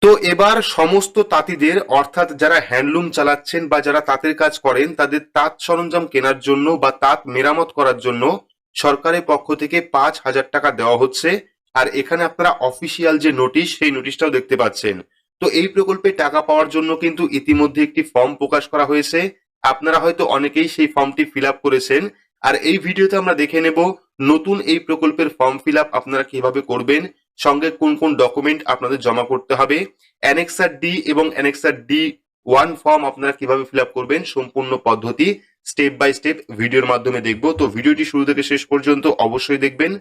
তো এবার সমস্ত তাঁতিদের অর্থাৎ যারা হ্যান্ডলুম চালাচ্ছেন বা যারা তাঁতের কাজ করেন তাদের তাঁত সরঞ্জাম কেনার জন্য বা তাঁত মেরামত করার জন্য সরকারের পক্ষ থেকে 5,000 টাকা দেওয়া হচ্ছে। আর এখানে আপনারা অফিসিয়াল যে নোটিশ সেই নোটিশটাও দেখতে পাচ্ছেন। তো এই প্রকল্পে টাকা পাওয়ার জন্য কিন্তু ইতিমধ্যে একটি ফর্ম প্রকাশ করা হয়েছে। আপনারা হয়তো অনেকেই সেই ফর্মটি ফিল আপ করেছেন। আর এই ভিডিওতে আমরা দেখে নেব নতুন এই প্রকল্পের ফর্ম ফিল আপ আপনারা কিভাবে করবেন, সঙ্গে কোন কোন ডকুমেন্ট আপনাদের জমা করতে হবে, অ্যানেক্সার ডি এবং অ্যানেক্সার ডি ওয়ান ফর্ম আপনারা কিভাবে ফিল আপ করবেন, সম্পূর্ণ পদ্ধতি স্টেপ বাই স্টেপ ভিডিওর মাধ্যমে দেখবো। তো ভিডিওটি শুরু থেকে শেষ পর্যন্ত অবশ্যই দেখবেন।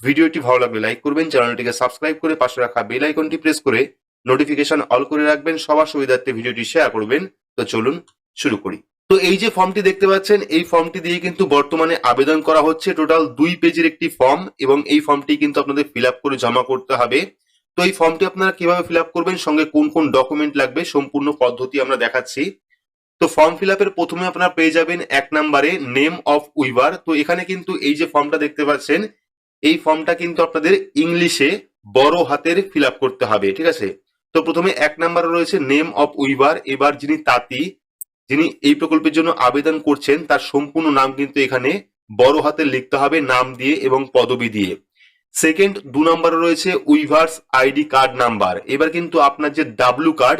ভিডিওটি ভালো লাগলে লাইক করবেন, চ্যানেলটিকে সাবস্ক্রাইব করে পাশে রাখা বেল আইকনটি প্রেস করে নোটিফিকেশন অল করে রাখবেন, সবার সুবিধার্থে ভিডিওটি শেয়ার করবেন। তো চলুন শুরু করি। তো এই যে ফর্মটি দেখতে পাচ্ছেন, এই ফর্মটি দিয়ে কিন্তু বর্তমানে আবেদন করা হচ্ছে। টোটাল 2 পেজের একটি ফর্ম এবং এই ফর্মটি কিন্তু আপনাদের ফিল আপ করে জমা করতে হবে। তো এই ফর্মটি আপনারা কিভাবে ফিল আপ করবেন, সঙ্গে কোন কোন ডকুমেন্ট লাগবে, সম্পূর্ণ পদ্ধতি আমরা দেখাচ্ছি। তো ফর্ম ফিল আপের প্রথমে আপনারা পেয়ে যাবেন 1 নম্বরে নেম অফ উইভার। তো এখানে কিন্তু এই যে ফর্মটা দেখতে পাচ্ছেন, এই ফর্মটা কিন্তু আপনাদের ইংলিশে বড় হাতের ফিল আপ করতে হবে, ঠিক আছে। তো প্রথমে 1 নম্বরে রয়েছে নেম অফ উইভার। এবার যিনি তাঁতি, যিনি এই প্রকল্পের জন্য আবেদন করছেন, তার সম্পূর্ণ নাম কিন্তু এখানে বড় হাতে লিখতে হবে, নাম দিয়ে এবং পদবি দিয়ে। সেকেন্ড 2 নম্বরে রয়েছে উইভার্স আইডি কার্ড নাম্বার। এবার কিন্তু আপনার যে ডাব্লু কার্ড,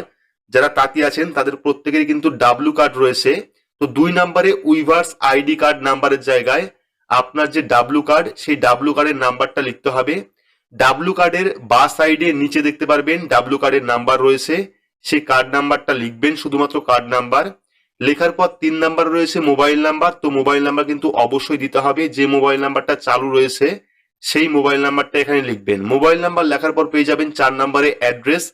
যারা তাঁতি আছেন তাদের প্রত্যেকেরই কিন্তু ডাব্লু কার্ড রয়েছে। তো 2 নম্বরে উইভার্স আইডি কার্ড নাম্বারের জায়গায় আপনার যে ডাব্লু কার্ড, সেই ডাব্লু কার্ডের নাম্বারটা লিখতে হবে। ডাব্লু কার্ডের বাঁ সাইডে নিচে দেখতে পারবেন ডাব্লু কার্ডের নাম্বার রয়েছে, সেই কার্ড নাম্বারটা লিখবেন, শুধুমাত্র কার্ড নাম্বার। লেখার পর 3 নম্বর রয়েছে মোবাইল নাম্বার। তো মোবাইল নাম্বার কিন্তু অবশ্যই দিতে হবে, যে মোবাইল নাম্বারটা চালু রয়েছে সেই মোবাইল নাম্বারটা এখানে লিখবেন। মোবাইল নাম্বার লেখার পর পেয়ে যাবেন 4 নম্বরে অ্যাড্রেস।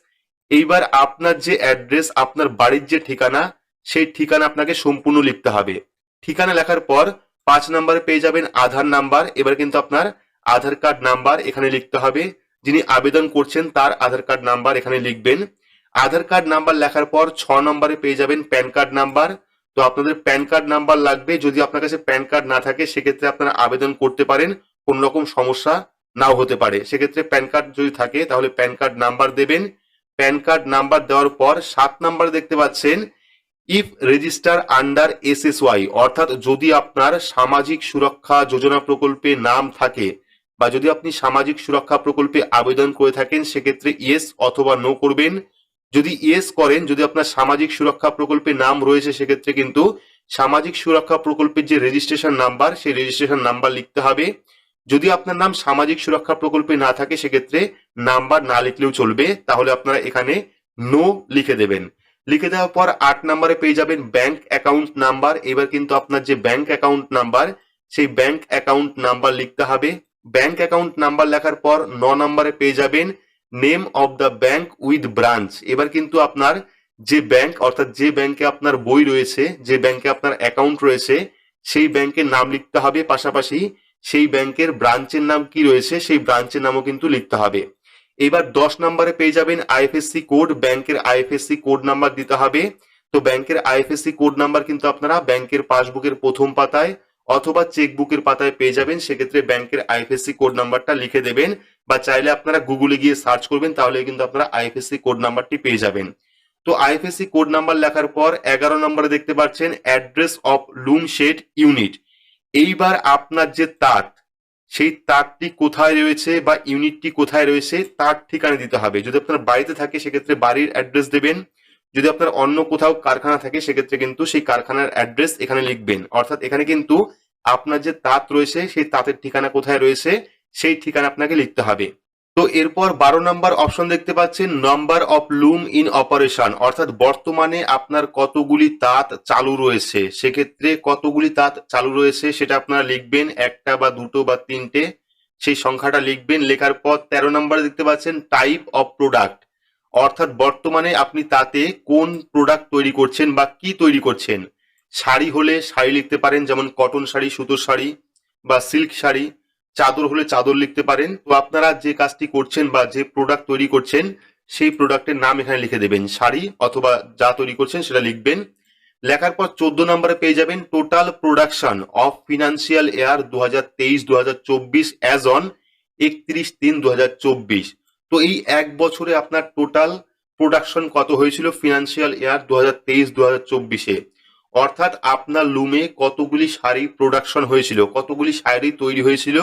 এইবার আপনার যে অ্যাড্রেস, আপনার বাড়ির যে ঠিকানা, সেই ঠিকানা আপনাকে সম্পূর্ণ লিখতে হবে। ঠিকানা লেখার পর 5 নম্বরে পেয়ে যাবেন আধার নাম্বার। এবার কিন্তু আপনার আধার কার্ড নাম্বার এখানে লিখতে হবে, যিনি আবেদন করছেন তার আধার কার্ড নাম্বার এখানে লিখবেন। আধার কার্ড নাম্বার লেখার পর 6 নম্বরে পেয়ে যাবেন প্যান কার্ড নাম্বার। তো আপনাদের প্যান কার্ড নাম্বার লাগবে। যদি আপনার কাছে প্যান কার্ড না থাকে সেক্ষেত্রে আপনারা আবেদন করতে পারেন, কোন রকম সমস্যা নাও হতে পারে। সেক্ষেত্রে প্যান কার্ড যদি থাকে তাহলে প্যান কার্ড নাম্বার দেবেন। প্যান কার্ড নাম্বার দেওয়ার পর 7 নম্বরে দেখতে পাচ্ছেন ইফ রেজিস্টার আন্ডার এসএসওয়াই, অর্থাৎ যদি আপনার সামাজিক সুরক্ষা যোজনা প্রকল্পে নাম থাকে বা যদি আপনি সামাজিক সুরক্ষা প্রকল্পে আবেদন করে থাকেন সেক্ষেত্রে ইয়েস অথবা নো করবেন। যদি ইয়েস করেন, যদি আপনার সামাজিক সুরক্ষা প্রকল্পে নাম রয়েছে সেক্ষেত্রে কিন্তু সামাজিক সুরক্ষা প্রকল্পের যে রেজিস্ট্রেশন নাম্বার, সেই রেজিস্ট্রেশন নাম্বার লিখতে হবে। যদি আপনার নাম সামাজিক সুরক্ষা প্রকল্পে না থাকে সেক্ষেত্রে নাম্বার না লিখলেও চলবে, তাহলে আপনারা এখানে নো লিখে দেবেন। লিখে দেওয়ার পর 8 নম্বরে পেয়ে যাবেন ব্যাংক অ্যাকাউন্ট নাম্বার। এবার কিন্তু আপনার যে ব্যাংক অ্যাকাউন্ট নাম্বার, সেই ব্যাংক অ্যাকাউন্ট নাম্বার লিখতে হবে। ব্যাংক অ্যাকাউন্ট নাম্বার লেখার পর 9 নম্বরে পেয়ে যাবেন name of the bank with branch. এবার কিন্তু আপনার যে ব্যাংক, অর্থাৎ যে ব্যাংকে আপনার বই রয়েছে, যে ব্যাংকে আপনার অ্যাকাউন্ট রয়েছে, সেই ব্যাংকের নাম লিখতে হবে। পাশাপাশি সেই ব্যাংকের ব্রাঞ্চের নাম কি রয়েছে সেই ব্রাঞ্চের নামও কিন্তু লিখতে হবে। এবার 10 নম্বরে পেয়ে যাবেন আইএফএসসি কোড। ব্যাংকের আইএফএসসি কোড নাম্বার দিতে হবে। তো ব্যাংকের আইএফএসসি কোড নাম্বার কিন্তু আপনারা ব্যাংকের পাসবুকের প্রথম পাতায় অথবা চেকবুকের পাতায় পেয়ে যাবেন। সেক্ষেত্রে ব্যাংকের আইএফএসসি কোড নাম্বারটা লিখে দেবেন, বা চাইলে আপনারা গুগলে গিয়ে সার্চ করবেন, তাহলে কিন্তু আপনারা আইএফএসসি কোড নাম্বারটি পেয়ে যাবেন। তো আইএফএসসি কোড নাম্বার লেখার পর 11 নম্বরে দেখতে পাচ্ছেন অ্যাড্রেস অফ লুম শেড ইউনিট। এইবার আপনার যে তাঁত, সেই তারটি কোথায় রয়েছে বা ইউনিটটি কোথায় রয়েছে তার ঠিকানা দিতে হবে। যদি আপনার বাড়িতে থাকে সেক্ষেত্রে বাড়ির অ্যাড্রেস দেবেন। যদি আপনার অন্য কোথাও কারখানা থাকে সেক্ষেত্রে কিন্তু সেই কারখানার অ্যাড্রেস এখানে লিখবেন। অর্থাৎ এখানে কিন্তু আপনার যে তাঁত রয়েছে সেই তাঁতের ঠিকানা কোথায় রয়েছে সেই ঠিকানা আপনাকে লিখতে হবে। তো এরপর 12 নম্বর অপশন দেখতে পাচ্ছেন নাম্বার অফ লুম ইন অপারেশন, অর্থাৎ বর্তমানে আপনার কতগুলি তাঁত চালু রয়েছে। সেক্ষেত্রে কতগুলি তাঁত চালু রয়েছে সেটা আপনারা লিখবেন, একটা বা দুটো বা তিনটে, সেই সংখ্যাটা লিখবেন। লেখার পর 13 নম্বরে দেখতে পাচ্ছেন টাইপ অফ প্রোডাক্ট, অর্থাৎ বর্তমানে আপনি তাতে কোন প্রোডাক্ট তৈরি করছেন বা কি তৈরি করছেন। শাড়ি হলে শাড়ি লিখতে পারেন, যেমন কটন শাড়ি, সুতোর শাড়ি বা সিল্ক শাড়ি। চাদর হলে চাদর লিখতে পারেন। তো আপনারা যে কাজটি করছেন বা যে প্রোডাক্ট তৈরি করছেন সেই প্রোডাক্টের নাম এখানে লিখে দেবেন, শাড়ি অথবা যা তৈরি করছেন সেটা লিখবেন। লেখার পর 14 নম্বরে পেয়ে যাবেন total production of financial year 2023-2024 as on 31/3/2024। তো এই এক বছরে আপনার টোটাল প্রোডাকশন কত হয়েছিল ফিনান্সিয়াল ইয়ার 2023-2024-এ, অর্থাৎ আপনার লুমে কতগুলি শাড়ি প্রোডাকশন হয়েছিল, কতগুলি শাড়ি তৈরি হয়েছিল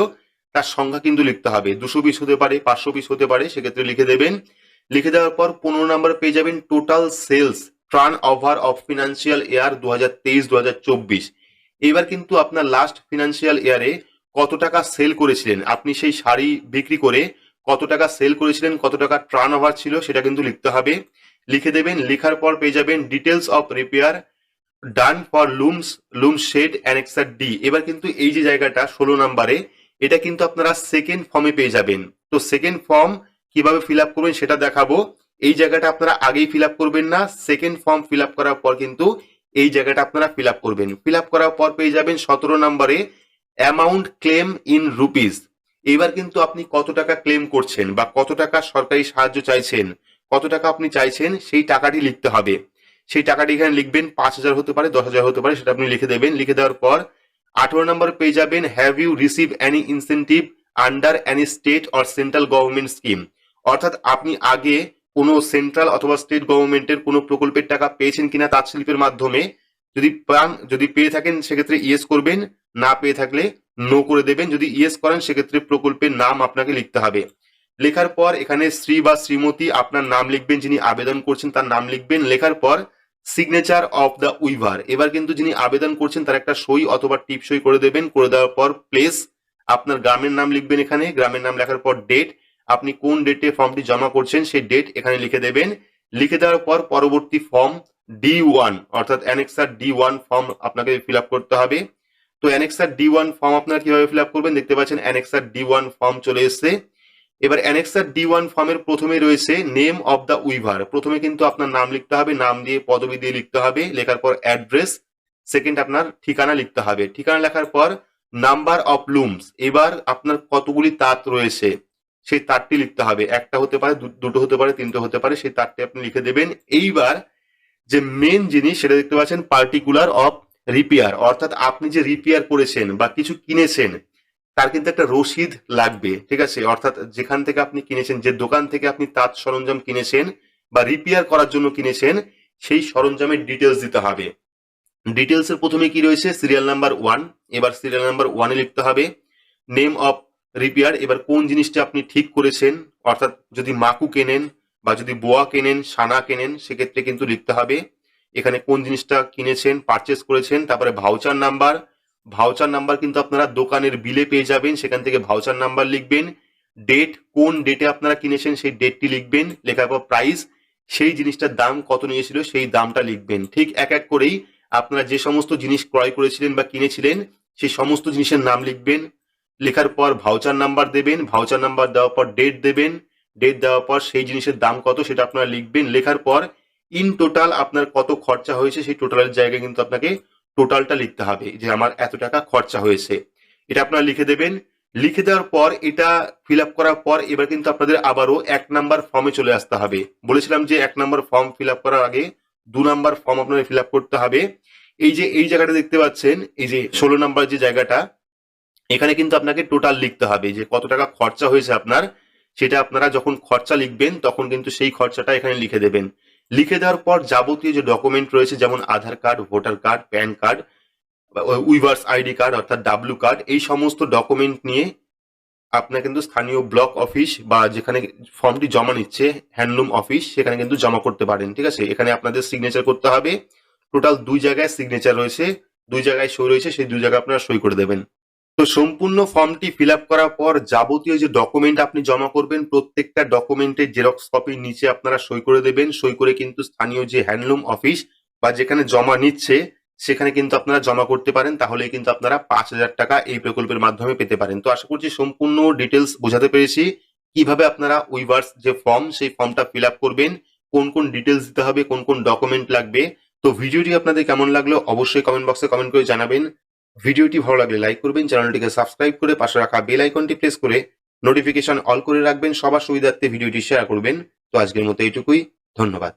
তার সংখ্যা কিন্তু লিখতে হবে। 200 পিস হতে পারে, 500 পিস হতে পারে, সেক্ষেত্রে লিখে দেবেন। লিখে দেওয়ার পর 15 নম্বর পেয়ে যাবেন total sales turnover of financial year 2023-2024। এবার কিন্তু আপনার লাস্ট ফিনান্সিয়াল ইয়ারে কত টাকা সেল করেছিলেন, আপনি সেই শাড়ি বিক্রি করে কত টাকা সেল করেছিলেন, কত টাকা টার্ন ওভার ছিল সেটা কিন্তু লিখতে হবে। লিখে দেবেন। লেখার পর পেয়ে যাবেন details of repair done for loom shed annexure D. এবার কিন্তু এই যে জায়গাটা 16 নম্বরে, এটা কিন্তু আপনারা সেকেন্ড ফর্মে পেয়ে যাবেন। তো সেকেন্ড ফর্ম কিভাবে ফিল আপ করবেন সেটা দেখাবো। এই জায়গাটা আপনারা আগেই ফিল আপ করবেন না, সেকেন্ড ফর্ম ফিল আপ করার পর কিন্তু এই জায়গাটা আপনারা ফিল আপ করবেন। ফিল আপ করার পর পেয়ে যাবেন 17 নম্বরে অ্যামাউন্ট ক্লেম ইন রুপিস। এবার কিন্তু আপনি কত টাকা ক্লেম করছেন বা কত টাকা সরকারি সাহায্য চাইছেন, কত টাকা আপনি চাইছেন সেই টাকাটি লিখতে হবে। সেই টাকাটি এখানে লিখবেন, 5,000 হতে পারে, 10,000 হতে পারে, সেটা আপনি লিখে দেবেন। লিখে দেওয়ার পর 18 নম্বর পেয়ে যাবেন have you receive any incentive under any state or central government scheme. অর্থাৎ আপনি আগে কোনো সেন্ট্রাল অথবা স্টেট গভর্নমেন্টের কোনো প্রকল্পের টাকা পেয়েছেন কিনা তাঁত শিল্পের মাধ্যমে। যদি পেয়ে থাকেন সেক্ষেত্রে ইয়েস করবেন, না পেয়ে থাকলে নো করে দেবেন। যদি ইয়েস করেন সেক্ষেত্রে প্রকল্পের নাম আপনাকে লিখতে হবে। লেখার পর এখানে শ্রী বা শ্রীমতী আপনার নাম লিখবেন, যিনি আবেদন করছেন তার নাম লিখবেন। লেখার পর সিগনেচার অফ দ্য উইভার। এবার কিন্তু যিনি আবেদন করছেন তার একটা সই অথবা টিপ সই করে দেবেন। করে দেওয়ার পর প্লেস আপনার গ্রামের নাম লিখবেন। এখানে গ্রামের নাম লেখার পর ডেট, আপনি কোন ডেটে ফর্মটি জমা করছেন সেই ডেট এখানে লিখে দেবেন। লিখে দেওয়ার পর পরবর্তী ফর্ম D1 অর্থাৎ অ্যানেক্সার D1 ফর্ম আপনাকে ফিল আপ করতে হবে। তো অ্যানেক্সার D1 ফর্ম আপনারা কিভাবে ফিল আপ করবেন দেখতে পাচ্ছেন, অ্যানেক্সার D1 ফর্ম চলে এসেছে। এবার অ্যানেক্সার D1 ফর্মের প্রথমে রয়েছে নেম অফ দ্য উইভার। প্রথমে কিন্তু আপনার নাম লিখতে হবে, নাম দিয়ে পদবি দিয়ে লিখতে হবে। লেখার পর অ্যাড্রেস, সেকেন্ড আপনার ঠিকানা লিখতে হবে। ঠিকানা লেখার পর নাম্বার অফ লুমস, এবার আপনার কতগুলি তাঁত রয়েছে সেই তাঁতটি লিখতে হবে। একটা হতে পারে, দুটো হতে পারে, তিনটে হতে পারে, সেই তাঁতটি আপনি লিখে দেবেন। এইবার যে মেন জিনিস সেটা দেখতে পাচ্ছেন পার্টিকুলার অফ রিপেয়ার, অর্থাৎ আপনি যে রিপেয়ার করেছেন বা কিছু কিনেছেন তার কিন্তু একটা রসিদ লাগবে, ঠিক আছে। অর্থাৎ যেখান থেকে আপনি কিনেছেন, যে দোকান থেকে আপনি তাঁত সরঞ্জাম কিনেছেন বা রিপেয়ার করার জন্য কিনেছেন, সেই সরঞ্জামের ডিটেলস দিতে হবে। ডিটেলসের প্রথমে কি রয়েছে, সিরিয়াল নাম্বার 1। এবার সিরিয়াল নাম্বার 1 এ লিখতে হবে নেম অফ রিপেয়ার। এবার কোন জিনিসটা আপনি ঠিক করেছেন, অর্থাৎ যদি মাকু কেনেন বা যদি বোয়া কেনেন, সানা কেনেন, সেক্ষেত্রে কিন্তু লিখতে হবে এখানে কোন জিনিসটা কিনেছেন, পারচেস করেছেন। তারপরে ভাউচার নাম্বার, ভাউচার নাম্বার কিন্তু আপনারা দোকানের বিলে পেয়ে যাবেন, সেখান থেকে ভাউচার নাম্বার লিখবেন। ডেট, কোন ডেটে আপনারা কিনেছেন সেই ডেটটি লিখবেন। লেখার পর প্রাইস, সেই জিনিসটার দাম কত নিয়েছিল সেই দামটা লিখবেন। ঠিক এক এক করেই আপনারা যে সমস্ত জিনিস ক্রয় করেছিলেন বা কিনেছিলেন সেই সমস্ত জিনিসের নাম লিখবেন। লেখার পর ভাউচার নাম্বার দেবেন। ভাউচার নাম্বার দেওয়ার পর ডেট দেবেন। ডেট দেওয়ার পর সেই জিনিসের দাম কত সেটা আপনারা লিখবেন। লেখার পর ইন টোটাল আপনার কত খরচা হয়েছে সেই টোটালের জায়গায় কিন্তু আপনাকে টোটালটা লিখতে হবে, যে আমার এত টাকা খরচা হয়েছে, এটা আপনারা লিখে দেবেন। লিখে দেওয়ার পর এটা ফিল আপ করার পর এবার কিন্তু আপনাদের আবারও 1 নাম্বার ফর্মে চলে আসতে হবে। বলেছিলাম যে 1 নাম্বার ফর্ম ফিল আপ করার আগে 2 নাম্বার ফর্ম আপনাদের ফিল আপ করতে হবে। এই যে এই জায়গাটা দেখতে পাচ্ছেন, এই যে 16 নাম্বার যে জায়গাটা, এখানে কিন্তু আপনাকে টোটাল লিখতে হবে যে কত টাকা খরচা হয়েছে আপনার। সেটা আপনারা যখন খরচা লিখবেন তখন কিন্তু সেই খরচাটা এখানে লিখে দেবেন। লিখে দেওয়ার পর যাবতীয় যে ডকুমেন্ট রয়েছে, যেমন Aadhaar card, voter card, PAN card, weavers ID card অর্থাৎ ডাব্লু কার্ড, এই সমস্ত ডকুমেন্ট নিয়ে আপনার কিন্তু স্থানীয় ব্লক অফিস বা যেখানে ফর্মটি জমা নিচ্ছে হ্যান্ডলুম অফিস, সেখানে কিন্তু জমা করতে পারেন, ঠিক আছে। এখানে আপনাদের সিগনেচার করতে হবে। টোটাল 2 জায়গায় সিগনেচার রয়েছে, 2 জায়গায় সই রয়েছে, সেই 2 জায়গায় আপনারা সই করে দেবেন। তো সম্পূর্ণ ফর্মটি ফিল আপ করার পর যাবতীয় যে ডকুমেন্ট আপনি জমা করবেন, প্রত্যেকটা ডকুমেন্টের জেরক্স কপির নিচে আপনারা সই করে দেবেন। সই করে কিন্তু স্থানীয় যে হ্যান্ডলুম অফিস বা যেখানে জমা নিচ্ছে সেখানে কিন্তু আপনারা জমা করতে পারেন। তাহলে কিন্তু আপনারা 5,000 টাকা এই প্রকল্পের মাধ্যমে পেতে পারেন। তো আশা করছি সম্পূর্ণ ডিটেলস বোঝাতে পেরেছি, কিভাবে আপনারা উইভার্স যে ফর্ম সেই ফর্মটা ফিল আপ করবেন, কোন কোন ডিটেলস দিতে হবে, কোন কোন ডকুমেন্ট লাগবে। তো ভিডিওটি আপনাদের কেমন লাগলো অবশ্যই কমেন্ট বক্সে কমেন্ট করে জানাবেন। ভিডিওটি ভালো লাগলে লাইক করবেন, চ্যানেলটিকে সাবস্ক্রাইব করে পাশে রাখা বেল আইকনটি প্রেস করে নোটিফিকেশন অল করে রাখবেন। সবার সুবিধার্থে ভিডিওটি শেয়ার করবেন। তো আজকের মতো এইটুকুই, ধন্যবাদ।